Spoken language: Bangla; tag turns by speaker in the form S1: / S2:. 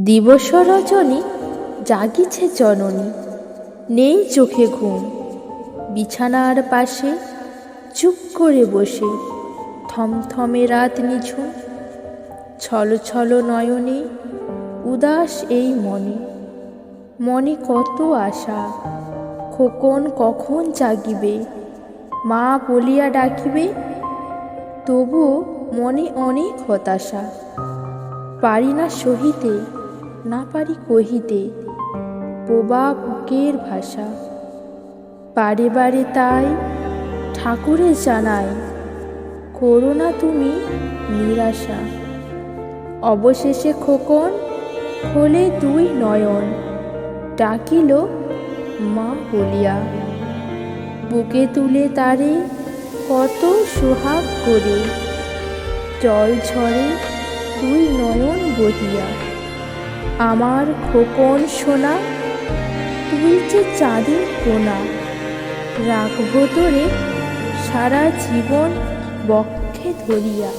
S1: দিবস রজনী জাগিছে জননী, নেই চোখে ঘুম। বিছানার পাশে চুপ করে বসে থমথমে রাত নিঝুম। ছল ছল নয়নে উদাস এই মনে, মনে কত আশা। খোকন কখন জাগিবে, মা বলিয়া ডাকিবে। তবুও মনে অনেক হতাশা, পারি না সহিতে, না পারি কহিতে বোবা বুকের ভাষা। বারে বারে তাই ঠাকুরে জানাই, করো না তুমি নিরাশা। অবশেষে খোকন খোলে দুই নয়ন, ডাকিল মা বলিয়া। বুকে তুলে তারে কত সোহাগ করে, জল ঝরে দুই নয়ন বহিয়া। আমার খোকন সোনা, তুই যে চাঁদের কোনা, রাখবো তোরে সারা জীবন বক্ষে ধরিয়া।